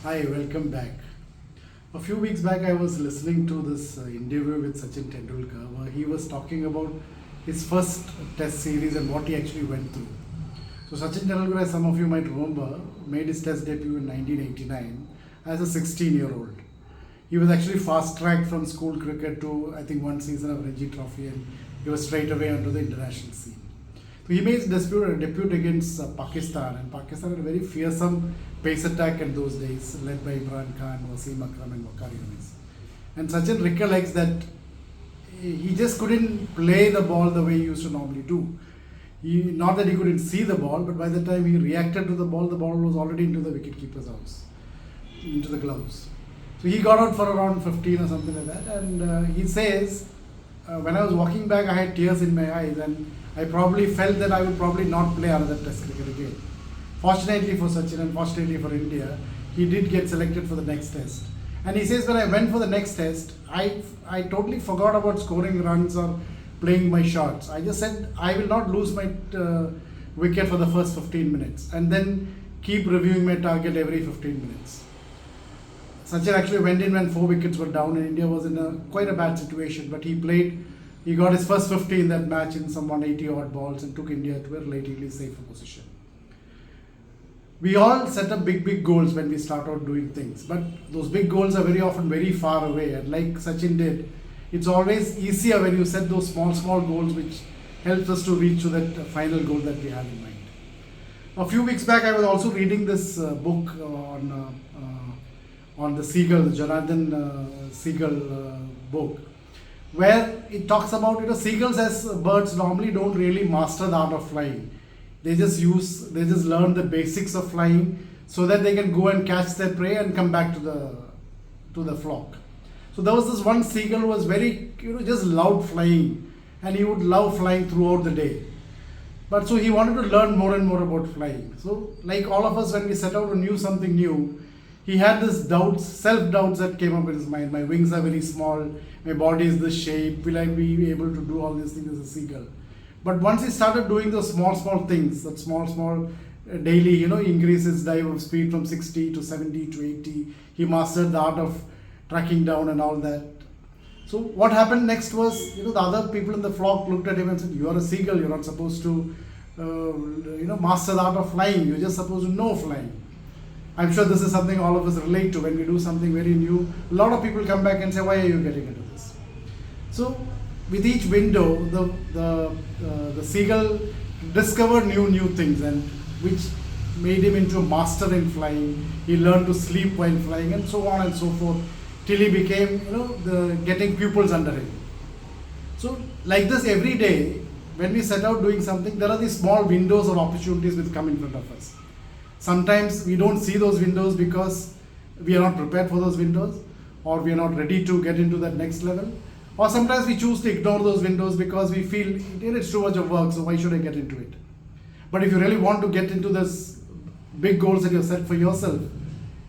Hi, welcome back. A few weeks back, I was listening to this interview with Sachin Tendulkar where he was talking about his first test series and what he actually went through. So, Sachin Tendulkar, as some of you might remember, made his test debut in 1989 as a 16-year-old. He was actually fast tracked from school cricket to, I think, one season of Ranji Trophy, and he was straight away onto the international scene. So he made his debut against Pakistan, and Pakistan had a very fearsome pace attack in those days, led by Imran Khan, Wasim Akram, and Waqar Younis. And Sachin recollects that he just couldn't play the ball the way he used to normally do. Not that he couldn't see the ball, but by the time he reacted to the ball was already into the wicketkeeper's house, into the gloves. So he got out for around 15 or something like that, and he says, when I was walking back, I had tears in my eyes, and I probably felt that I would probably not play another Test cricket again. Fortunately for Sachin and fortunately for India, he did get selected for the next Test. And he says, when I went for the next Test, I totally forgot about scoring runs or playing my shots. I just said, I will not lose my wicket for the first 15 minutes and then keep reviewing my target every 15 minutes. Sachin actually went in when 4 wickets were down and India was in quite a bad situation, but he got his first 50 in that match in some 180 odd balls and took India to a relatively safer position. We all set up big goals when we start out doing things, but those big goals are very often very far away, and like Sachin did, it's always easier when you set those small goals which helps us to reach to that final goal that we have in mind. A few weeks back I was also reading this book on the seagull, the Jonathan Seagull book, where it talks about, seagulls as birds normally don't really master the art of flying. They just learn the basics of flying so that they can go and catch their prey and come back to the flock. So there was this one seagull who was very, just loved flying, and he would love flying throughout the day. But so he wanted to learn more and more about flying. So like all of us, when we set out to do something new, he had this self-doubts that came up in his mind. My wings are very small, my body is this shape, will I be able to do all these things as a seagull? But once he started doing those small things, that small daily, he increased his dive speed from 60 to 70 to 80. He mastered the art of tracking down and all that. So what happened next was, the other people in the flock looked at him and said, you are a seagull, you're not supposed to, master the art of flying. You're just supposed to know flying. I'm sure this is something all of us relate to when we do something very new. A lot of people come back and say, why are you getting into this? So with each window, the seagull discovered new things, and which made him into a master in flying. He learned to sleep while flying, and so on and so forth, till he became, getting pupils under him. So like this, every day, when we set out doing something, there are these small windows of opportunities which come in front of us. Sometimes we don't see those windows because we are not prepared for those windows, or we are not ready to get into that next level. Or sometimes we choose to ignore those windows because we feel it's too much of work, so why should I get into it? But if you really want to get into this big goals that you've set for yourself,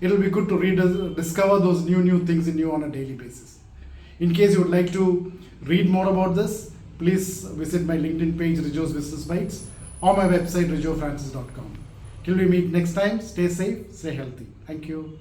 it'll be good to discover those new things in you on a daily basis. In case you would like to read more about this, please visit my LinkedIn page, Rijo's Business Bites, or my website, rijofrancis.com. Till we meet next time, stay safe, stay healthy. Thank you.